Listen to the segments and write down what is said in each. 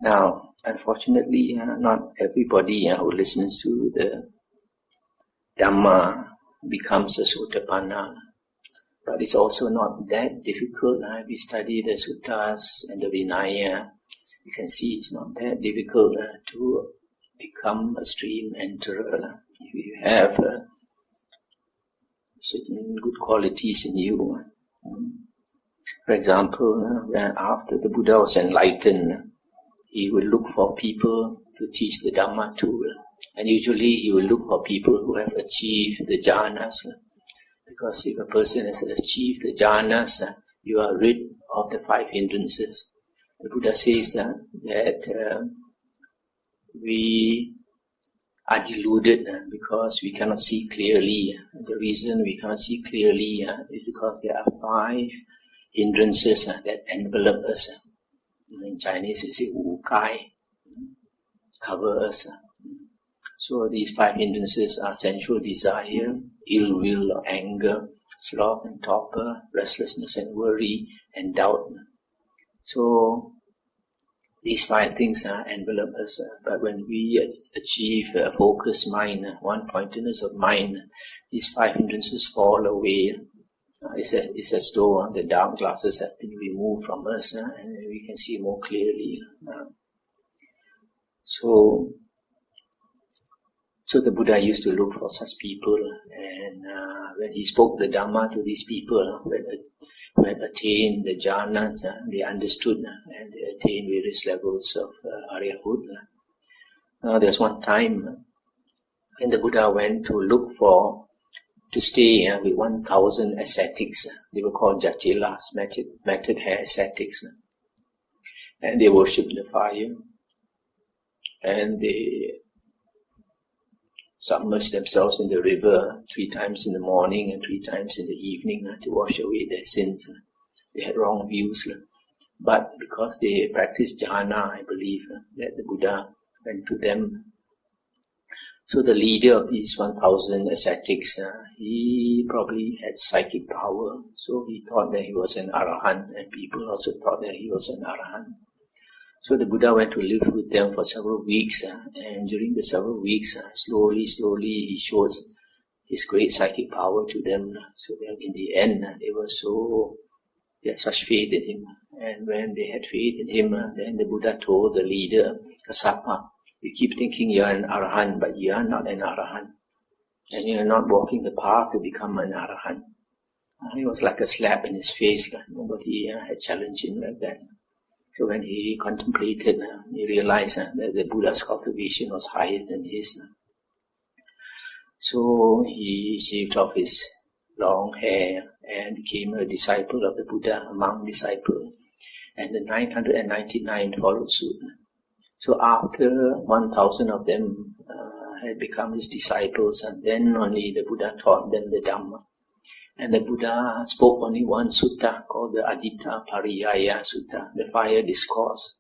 Now, unfortunately, not everybody who listens to the Dhamma becomes a Sotapanna. But it's also not that difficult. If we study the suttas and the Vinaya, you can see it's not that difficult to become a stream enterer. If you have certain good qualities in you. For example, when after the Buddha was enlightened, he will look for people to teach the Dhamma to. And usually he will look for people who have achieved the jhanas. Because if a person has achieved the jhanas, you are rid of the 5 hindrances. The Buddha says that we are deluded because we cannot see clearly. The reason we cannot see clearly is because there are 5 hindrances that envelop us. In Chinese we say Wu Kai, cover us. So these 5 hindrances are sensual desire, ill will or anger, sloth and torpor, restlessness and worry, and doubt. So these 5 things envelop us. But when we achieve a focused mind, one-pointedness of mind, these 5 hindrances fall away. It's as though the dark glasses have been removed from us and we can see more clearly. So the Buddha used to look for such people, and when he spoke the Dhamma to these people who had attained the jhanas, they understood and they attained various levels of Aryahood. There's one time when the Buddha went to stay with 1,000 ascetics. They were called Jatilas, matted hair ascetics. And they worshipped the fire. And they submerged themselves in the river 3 times in the morning and 3 times in the evening to wash away their sins. They had wrong views. But because they practiced jhana, I believe that the Buddha went to them. So the leader of these 1,000 ascetics, he probably had psychic power. So he thought that he was an arahant, and people also thought that he was an arahant. So the Buddha went to live with them for several weeks, and during the several weeks, slowly he showed his great psychic power to them. So that in the end, they had such faith in him. And when they had faith in him, then the Buddha told the leader, Kassapa, you keep thinking you are an arahant, but you are not an arahant. And you are not walking the path to become an arahant. It was like a slap in his face. Nobody had challenged him like that. So when he contemplated, he realized that the Buddha's cultivation was higher than his. So he shaved off his long hair and became a disciple of the Buddha, a monk disciple. And the 999 followed suit. So after 1,000 of them had become his disciples, and then only the Buddha taught them the Dhamma. And the Buddha spoke only one sutta called the Adita Pariyaya Sutta, the fire discourse.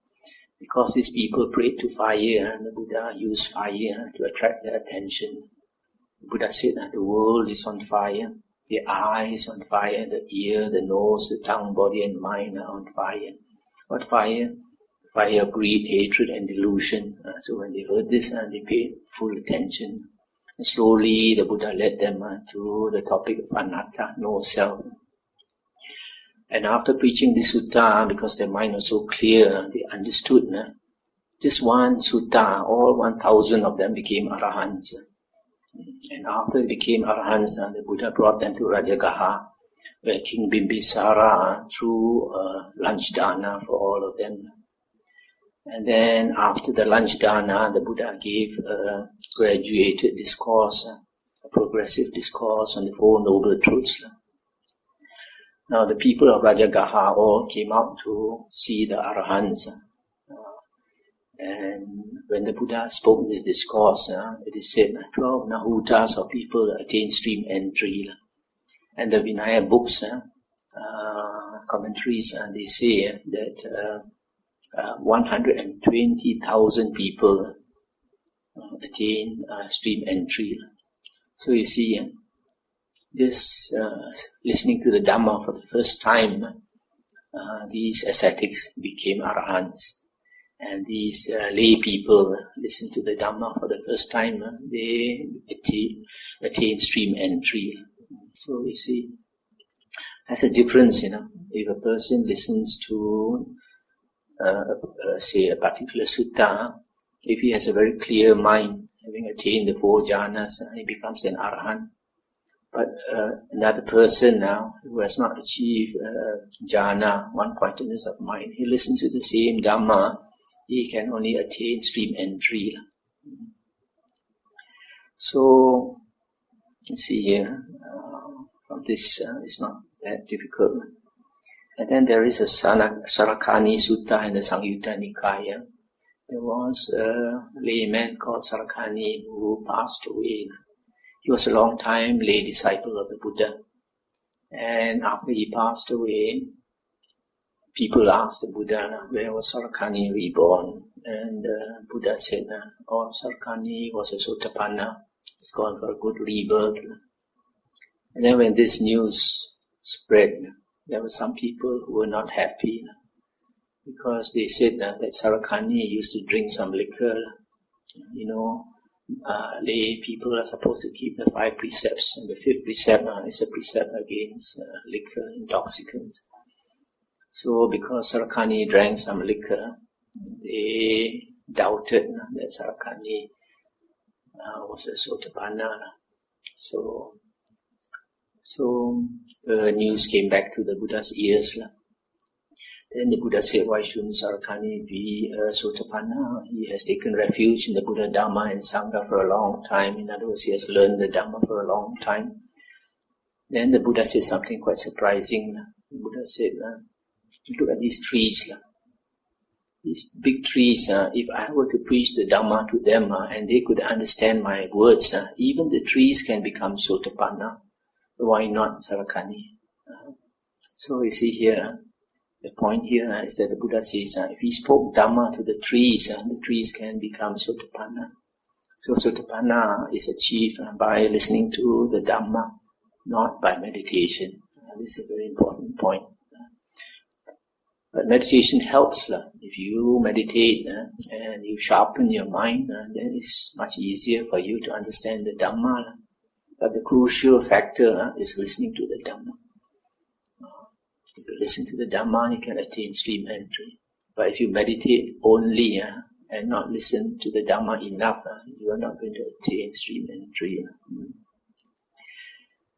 Because these people prayed to fire, and the Buddha used fire to attract their attention. The Buddha said that the world is on fire, the eye is on fire, the ear, the nose, the tongue, body and mind are on fire. What fire? Fire of greed, hatred and delusion. So when they heard this, they paid full attention. And slowly the Buddha led them to the topic of anatta, no self. And after preaching this sutta, because their mind was so clear, they understood. Just one sutta, all 1,000 of them became arahants. And after they became arahants, the Buddha brought them to Rajagaha, where King Bimbisara threw lunch dana for all of them. And then after the lunch dana, the Buddha gave a graduated discourse, a progressive discourse on the 4 Noble Truths. Now the people of Rajagaha all came out to see the arahants. And when the Buddha spoke this discourse, it is said 12 nahutas of people attained stream entry. And the Vinaya books, commentaries, they say that 120,000 people attain stream entry. So you see, just listening to the Dhamma for the first time, these ascetics became arahants. And these lay people listen to the Dhamma for the first time, they attain stream entry. So you see, there's a difference, if a person listens to, say, a particular sutta, if he has a very clear mind, having attained the 4 jhanas, he becomes an arahant. But another person now, who has not achieved jhana, one-pointedness of mind, he listens to the same Dhamma, he can only attain stream entry. So, you see here, from this, it's not that difficult. And then there is a Sarakani Sutta in the Samyutta Nikaya. There was a layman called Sarakani who passed away. He was a long time lay disciple of the Buddha. And after he passed away, people asked the Buddha, where was Sarakani reborn? And the Buddha said, Sarakani was a Sotapanna. He's gone for a good rebirth. And then when this news spread, there were some people who were not happy because they said that Sarakani used to drink some liquor. Lay people are supposed to keep the 5 precepts, and the 5th precept is a precept against liquor, intoxicants. So because Sarakani drank some liquor, they doubted that Sarakani was a Sotapanna. So the news came back to the Buddha's ears. Then the Buddha said, why shouldn't Sarakani be a Sotapanna? He has taken refuge in the Buddha, Dhamma and Sangha for a long time. In other words, he has learned the Dhamma for a long time. Then the Buddha said something quite surprising. The Buddha said, look at these trees. These big trees, if I were to preach the Dhamma to them and they could understand my words, even the trees can become Sotapanna. Why not Sarakani? So you see here, the point here is that the Buddha says, if he spoke Dhamma to the trees can become Sotapanna. So Sotapanna is achieved by listening to the Dhamma, not by meditation. This is a very important point. But meditation helps. If you meditate and you sharpen your mind, then it's much easier for you to understand the Dhamma. But the crucial factor is listening to the Dhamma. If you listen to the Dhamma, you can attain stream entry. But if you meditate only and not listen to the Dhamma enough, you are not going to attain stream entry.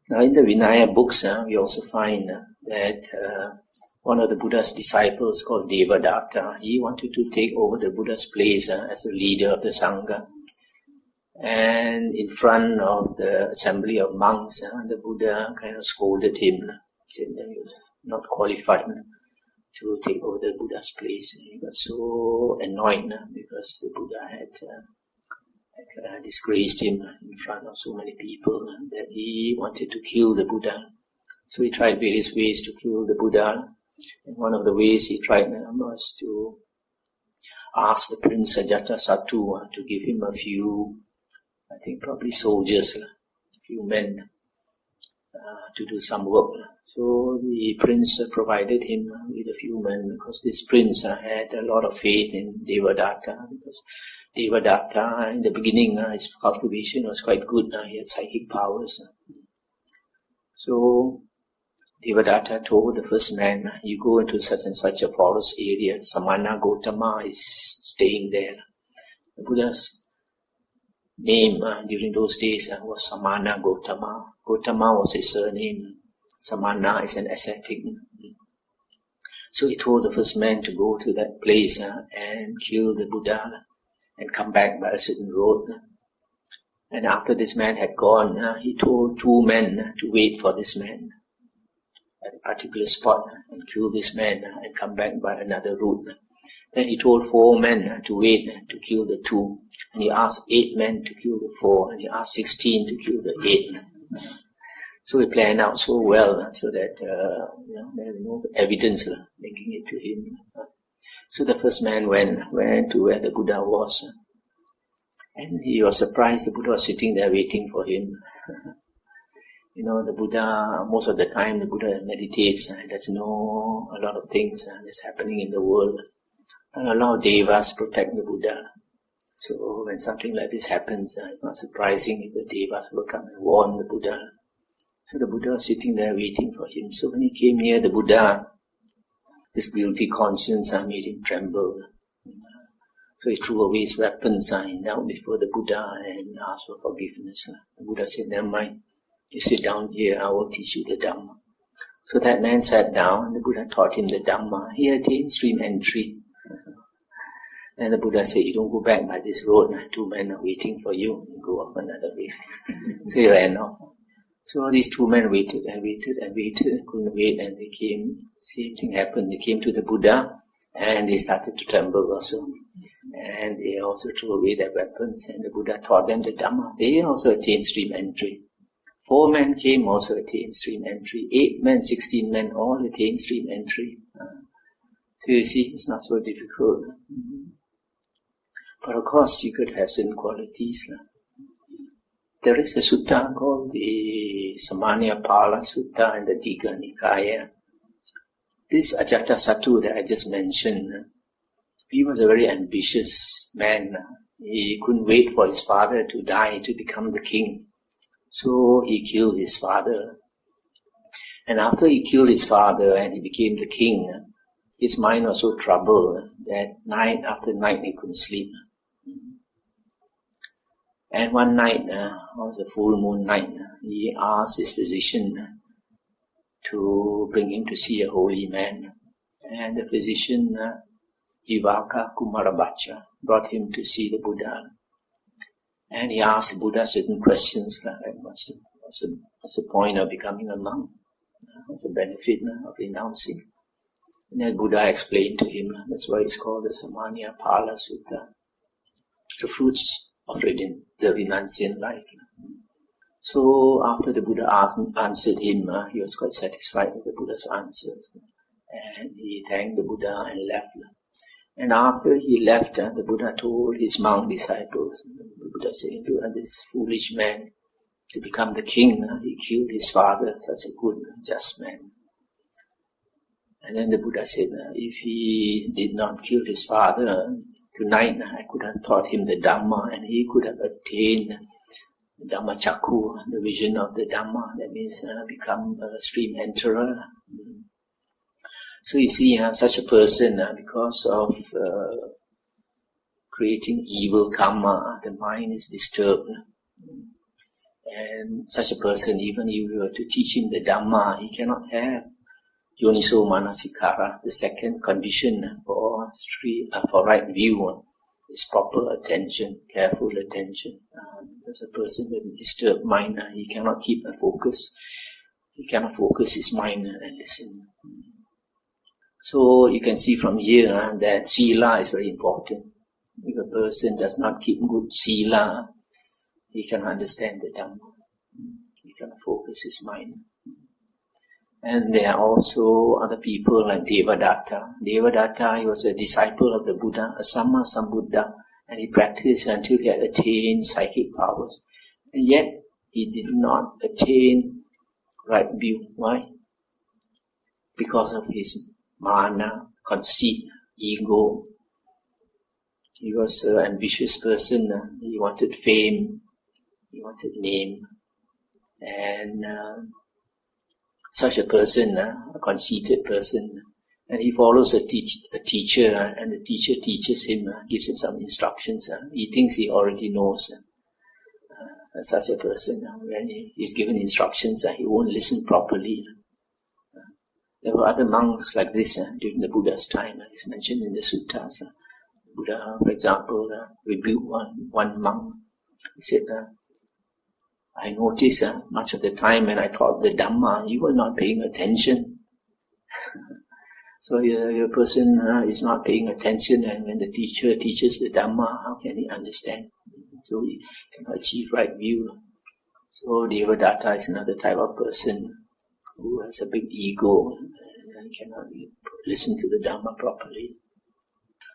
Now in the Vinaya books, we also find that one of the Buddha's disciples called Devadatta, he wanted to take over the Buddha's place as the leader of the Sangha. And in front of the assembly of monks, the Buddha kind of scolded him, said that he was not qualified to take over the Buddha's place. He got so annoyed because the Buddha had disgraced him in front of so many people that he wanted to kill the Buddha. So he tried various ways to kill the Buddha. And one of the ways he tried was to ask the Prince Ajatasattu to give him a few, I think probably soldiers, a few men to do some work. So the prince provided him with a few men because this prince had a lot of faith in Devadatta, because Devadatta in the beginning his cultivation was quite good. He had psychic powers. So Devadatta told the first man, you go into such and such a forest area, Samana Gotama is staying there. The Buddha's name during those days was Samana Gotama. Gotama was his surname. Samana is an ascetic. So he told the first man to go to that place and kill the Buddha and come back by a certain road. And after this man had gone, he told 2 men to wait for this man at a particular spot and kill this man and come back by another route. Then he told 4 men to wait to kill the 2. And he asked 8 men to kill the 4. And he asked 16 to kill the 8. So he planned out so well so that there was no evidence linking it to him. So the first man went to where the Buddha was. And he was surprised the Buddha was sitting there waiting for him. The Buddha, most of the time the Buddha meditates and doesn't know a lot of things that's happening in the world. and allow devas to protect the Buddha. So when something like this happens, it's not surprising if the devas will come and warn the Buddha. So the Buddha was sitting there waiting for him. So when he came near the Buddha, this guilty conscience made him tremble. So he threw away his weapons and knelt before the Buddha and asked for forgiveness. The Buddha said, never mind, you sit down here, I will teach you the Dhamma. So that man sat down and the Buddha taught him the Dhamma. He attained stream entry. And the Buddha said, you don't go back by this road, 2 men are waiting for you, you go off another way. So he ran off. So these 2 men waited and waited and waited, couldn't wait, and they came, same thing happened, they came to the Buddha and they started to tremble also. And they also threw away their weapons and the Buddha taught them the Dhamma. They also attained stream entry. 4 men came, also attained stream entry. 8 men, 16 men, all attained stream entry. So you see, it's not so difficult. But of course, you could have certain qualities. There is a sutta called the Samannapala Sutta in the Digha Nikaya. This Ajatasattu that I just mentioned, he was a very ambitious man. He couldn't wait for his father to die to become the king. So he killed his father. And after he killed his father and he became the king, his mind was so troubled that night after night he couldn't sleep. And one night, it was a full moon night, he asked his physician to bring him to see a holy man. And the physician, Jivaka Kumarabhacha, brought him to see the Buddha. And he asked the Buddha certain questions like, what's the point of becoming a monk? What's the benefit of renouncing? And then Buddha explained to him, that's why it's called the Samannapala Sutta, the fruits of the renunciant life. So after the Buddha answered him, he was quite satisfied with the Buddha's answers. And he thanked the Buddha and left. And after he left, the Buddha told his monk disciples, the Buddha said, this foolish man, to become the king, he killed his father, such a good, just man. And then the Buddha said, if he did not kill his father, tonight I could have taught him the Dhamma and he could have attained the Dhamma Chakku, the vision of the Dhamma, that means become a stream enterer. So you see, such a person, because of creating evil karma, the mind is disturbed. And such a person, even if you were to teach him the Dhamma, he cannot have Yoniso Manasikara. The second condition for right view is proper attention, careful attention. As a person with a disturbed mind, he cannot keep a focus. He cannot focus his mind and listen. So you can see from here that sila is very important. If a person does not keep good sila, he cannot understand the Dhamma. He cannot focus his mind. And there are also other people like Devadatta. Devadatta, he was a disciple of the Buddha, a Samma Sambuddha, and he practiced until he had attained psychic powers. And yet, he did not attain right view. Why? Because of his mana, conceit, ego. He was an ambitious person. He wanted fame. He wanted name. And such a person, a conceited person, and he follows a teacher, and the teacher teaches him, gives him some instructions. He thinks he already knows. Such a person, when he is given instructions, he won't listen properly. There were other monks like this during the Buddha's time. It's mentioned in the suttas. Buddha, for example, rebuked one monk. He said, I noticed much of the time when I taught the Dhamma, you were not paying attention. So your person is not paying attention, and when the teacher teaches the Dhamma, how can he understand? So he cannot achieve right view. So Devadatta is another type of person who has a big ego and cannot listen to the Dhamma properly.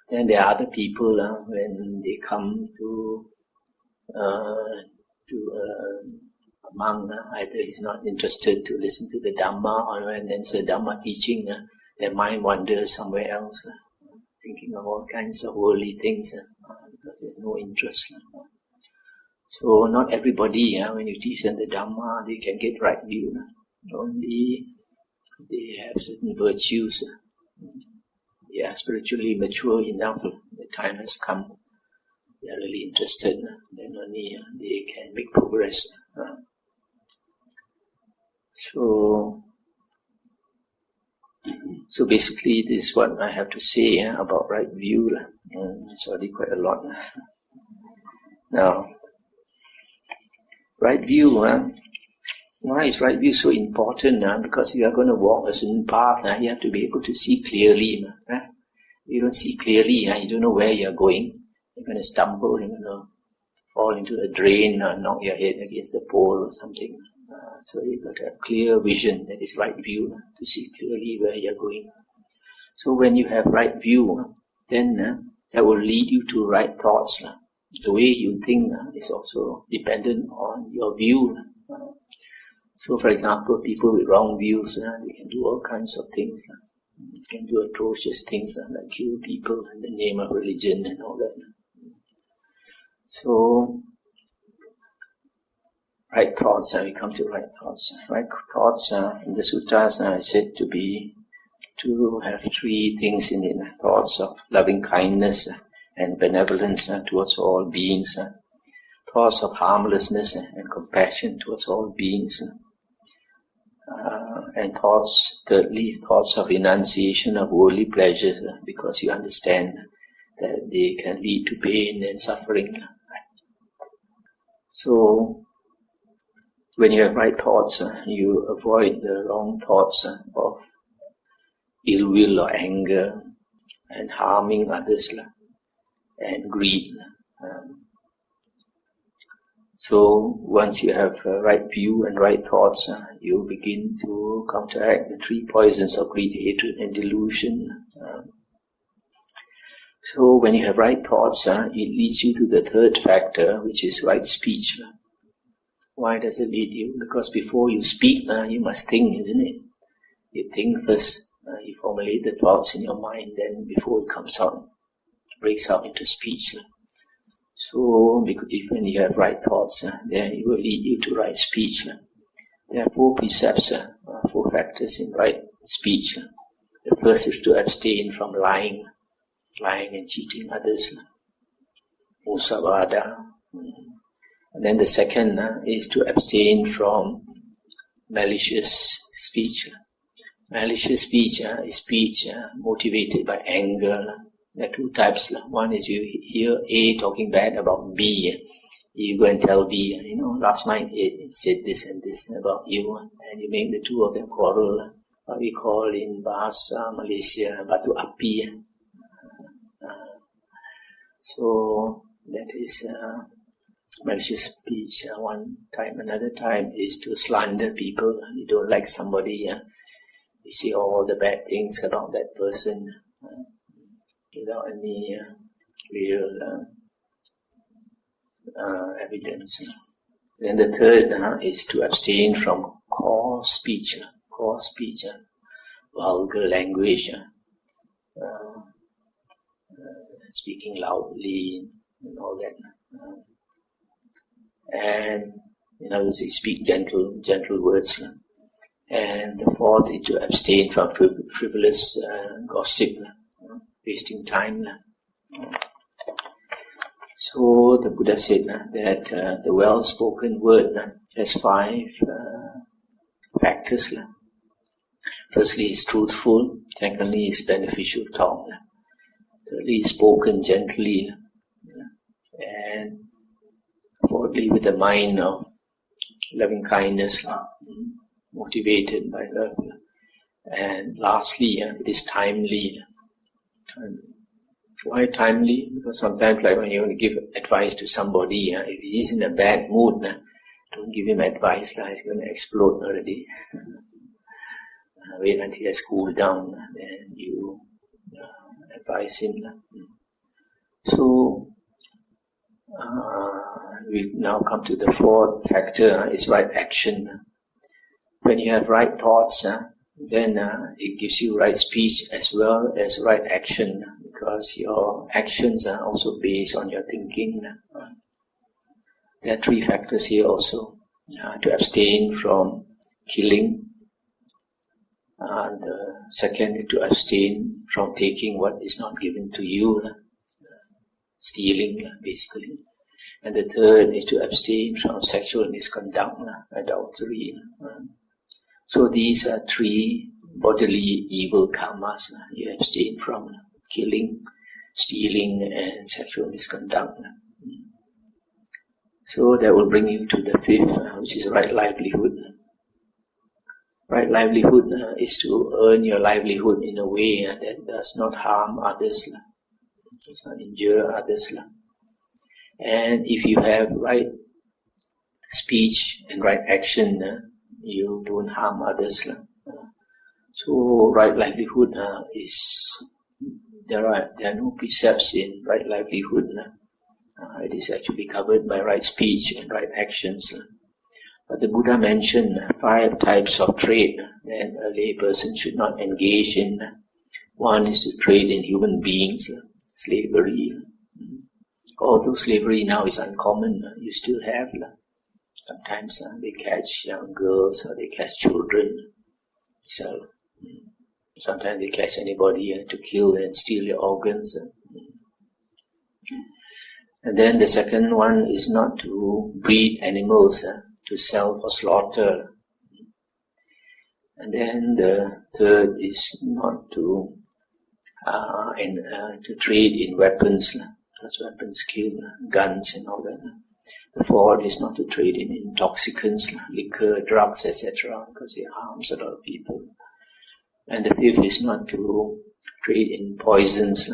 Then there are other people when they come to a monk, either he's not interested to listen to the Dhamma, or when there's a Dhamma teaching, their mind wanders somewhere else. thinking of all kinds of worldly things because there's no interest. So not everybody, when you teach them the Dhamma, they can get right view. Only they have certain virtues. They are spiritually mature enough. The time has come. They are really interested. Then only they can make progress. So basically, this is what I have to say about right view. It's already quite a lot. Now, right view. Why is right view so important? Because you are going to walk a certain path. You have to be able to see clearly. You don't see clearly. You don't know where you are going. You're going to stumble. You're going to fall into a drain or knock your head against the pole or something. So you've got to have clear vision, that is right view, to see clearly where you're going. So when you have right view, then that will lead you to right thoughts. The way you think is also dependent on your view. So for example, people with wrong views, they can do all kinds of things. They can do atrocious things like kill people in the name of religion and all that. So right thoughts, we come to right thoughts. Right thoughts in the sutras are said to have three things in it. Thoughts of loving kindness and benevolence towards all beings. Thoughts of harmlessness and compassion towards all beings. And thirdly, thoughts of renunciation of worldly pleasures, because you understand that they can lead to pain and suffering. So, when you have right thoughts, you avoid the wrong thoughts of ill will or anger and harming others and greed. So once you have right view and right thoughts, you begin to counteract the three poisons of greed, hatred and delusion. So when you have right thoughts, it leads you to the third factor, which is right speech. Why does it lead you? Because before you speak, you must think, isn't it? You think first, you formulate the thoughts in your mind, then before it comes out, it breaks out into speech. So if when you have right thoughts, then it will lead you to right speech. There are four precepts, four factors in right speech. The first is to abstain from lying and cheating others. Musavada. And then the second is to abstain from malicious speech. Malicious speech is speech motivated by anger. There are two types. One is you hear A talking bad about B. You go and tell B, last night it said this and this about you, and you make the two of them quarrel. What we call in Bahasa Malaysia, batu api. So that is malicious speech one time. Another time is to slander people. You don't like somebody, you say all the bad things about that person without any real evidence. Then the third is to abstain from coarse speech, vulgar language, speaking loudly and all that. And you speak gentle words. And the fourth is to abstain from frivolous gossip, wasting time. So the Buddha said that the well-spoken word has five factors. Firstly, it's truthful. Secondly, it's beneficial talk. Thirdly, it's spoken gently. And fourthly, with a mind of loving kindness, motivated by love. And lastly, it is timely. Why timely? Because sometimes when you want to give advice to somebody, if he's in a bad mood, don't give him advice, he's going to explode already. Wait until he has cooled down, then you advise him. So, we now come to the fourth factor, is right action. When you have right thoughts, then it gives you right speech as well as right action, because your actions are also based on your thinking. There are 3 factors here also. To abstain from killing. The second is to abstain from taking what is not given to you. Stealing, basically. And the third is to abstain from sexual misconduct, adultery. So these are 3 bodily evil karmas you abstain from: killing, stealing, and sexual misconduct. So that will bring you to the 5th, which is right livelihood. Right livelihood is to earn your livelihood in a way that does not harm others, does not injure others. And if you have right speech and right action, you don't harm others. So right livelihood is, there are no precepts in right livelihood. It is actually covered by right speech and right actions. But the Buddha mentioned 5 types of trade that a lay person should not engage in. One is to trade in human beings, slavery. Although slavery now is uncommon, you still have. Sometimes they catch young girls or they catch children. So sometimes they catch anybody to kill and steal your organs. And then the second one is not to breed animals to sell or slaughter. And then the third is not to trade in weapons, because weapons kill, guns and all that. The fourth is not to trade in intoxicants, liquor, drugs, etc., because it harms a lot of people. And the 5th is not to trade in poisons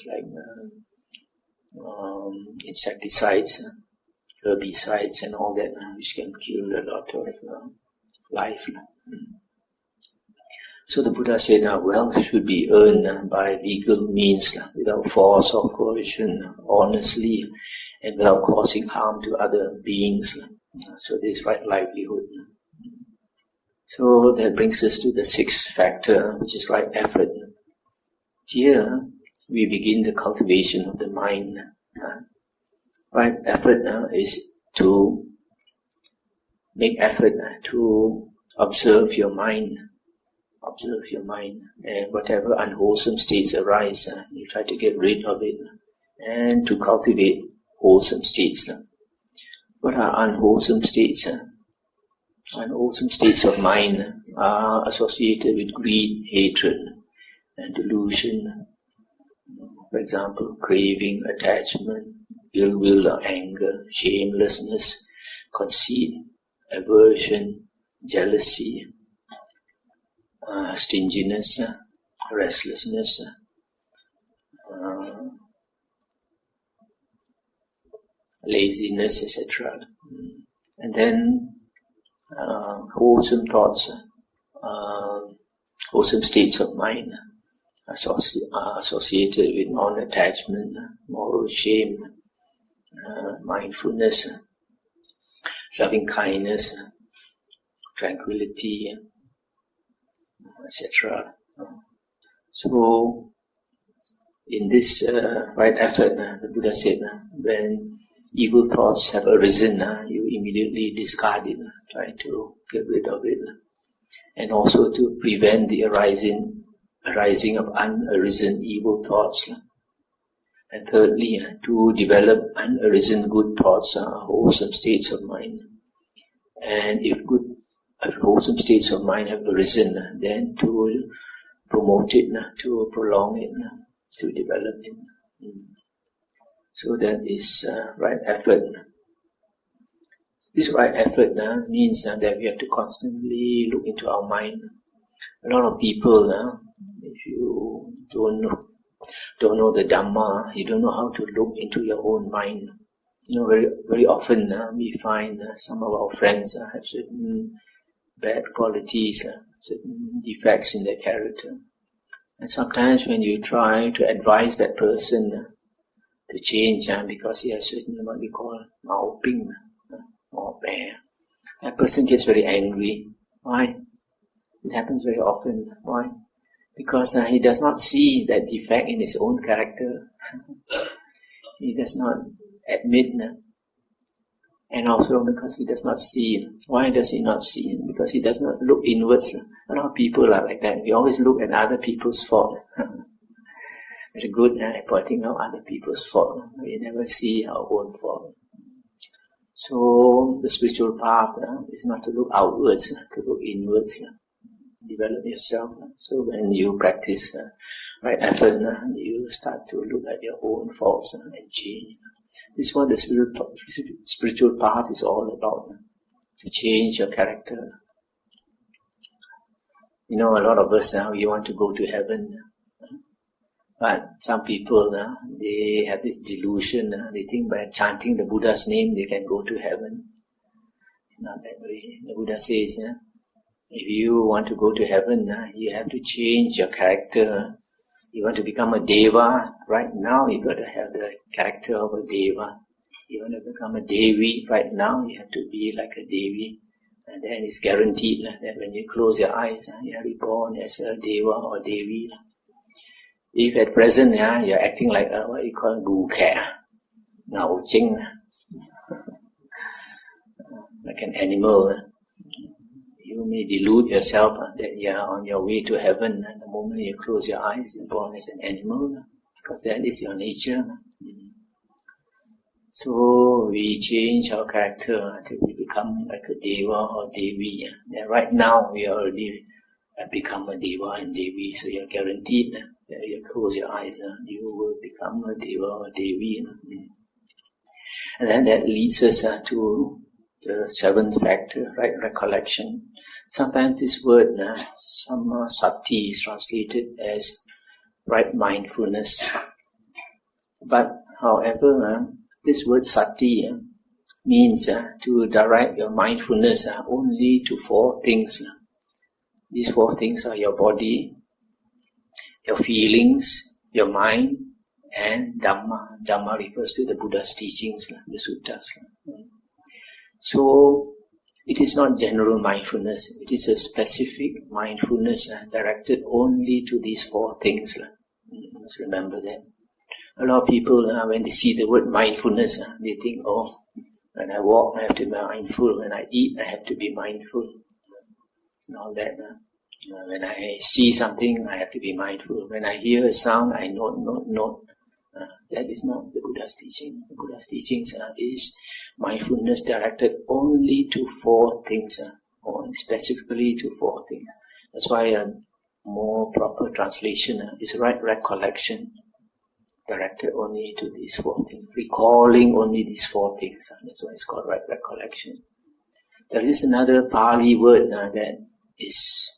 like insecticides, herbicides and all that, which can kill a lot of life. So the Buddha said wealth should be earned by legal means, without force or coercion, honestly, and without causing harm to other beings. So this is right livelihood. So that brings us to the 6th factor, which is right effort. Here we begin the cultivation of the mind. Right effort is to make effort to observe your mind. Observe your mind, and whatever unwholesome states arise, you try to get rid of it, and to cultivate wholesome states. What are unwholesome states? Unwholesome states of mind are associated with greed, hatred, and delusion. For example, craving, attachment, ill will or anger, shamelessness, conceit, aversion, jealousy, stinginess, restlessness, laziness, etc. And then wholesome thoughts, wholesome states of mind are associated with non-attachment, moral shame, mindfulness, loving kindness, tranquility, etc. So, in this right effort, the Buddha said, when evil thoughts have arisen, you immediately discard it, try to get rid of it, and also to prevent the arising of unarisen evil thoughts. And thirdly, to develop unarisen good thoughts, wholesome states of mind. And if wholesome states of mind have arisen, then to promote it, to prolong it, to develop it. So that is right effort. This right effort means that we have to constantly look into our mind. A lot of people, if you don't know the Dhamma, you don't know how to look into your own mind. Very, very often we find some of our friends have certain bad qualities, certain defects in their character. And sometimes when you try to advise that person to change, because he has certain what we call mao ping, or bear, that person gets very angry. Why? This happens very often. Why? Because he does not see that defect in his own character. He does not admit. And also because he does not see it. Why does he not see it? Because he does not look inwards. A lot of people are like that. We always look at other people's fault. It's good at pointing out other people's fault. We never see our own fault. So the spiritual path is not to look outwards, to look inwards. Develop yourself. So when you practice right effort, you start to look at your own faults and change. This is what the spiritual path is all about. To change your character. You know, a lot of us now, you want to go to heaven. But some people, they have this delusion. They think by chanting the Buddha's name, they can go to heaven. It's not that way. The Buddha says, if you want to go to heaven, you have to change your character. You want to become a deva, right now you got to have the character of a deva. You want to become a devi, right now you have to be like a devi. And then it's guaranteed that when you close your eyes, you are reborn as a deva or devi. If at present you're acting like what you call gu khe, ngao ching, like an animal, you may delude yourself that you are on your way to heaven, and the moment you close your eyes, you're born as an animal, because that is your nature. So we change our character until we become like a deva or devi. And right now we already become a deva and devi, so you're guaranteed that you close your eyes, you will become a deva or devi. And then that leads us to the seventh factor, right recollection. Sometimes this word, sati, is translated as right mindfulness. But however, this word sati means to direct your mindfulness only to four things. These four things are your body, your feelings, your mind, and Dhamma. Dhamma refers to the Buddha's teachings, the sutras. So, it is not general mindfulness. It is a specific mindfulness directed only to these four things. You must remember that. A lot of people, when they see the word mindfulness, they think, oh, when I walk, I have to be mindful. When I eat, I have to be mindful. And all that. When I see something, I have to be mindful. When I hear a sound, I note. That is not the Buddha's teaching. The Buddha's teachings is mindfulness directed only to four things, or specifically to four things. That's why a more proper translation is right recollection, directed only to these four things, recalling only these four things. That's why it's called right recollection. There is another Pali word that is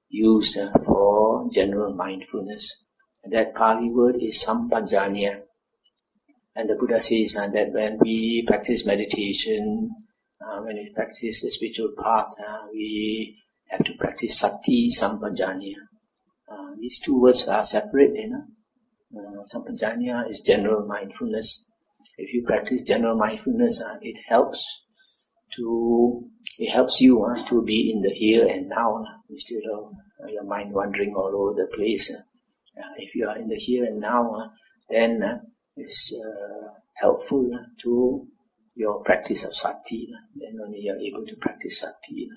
used for general mindfulness. And that Pali word is sampajanya. And the Buddha says that when we practice meditation, when we practice the spiritual path, we have to practice sati, sampajanya. These two words are separate, Sampajanya is general mindfulness. If you practice general mindfulness, it helps you to be in the here and now, instead of your mind wandering all over the place. If you are in the here and now, then it's helpful to your practice of sati. Then only you are able to practice sati.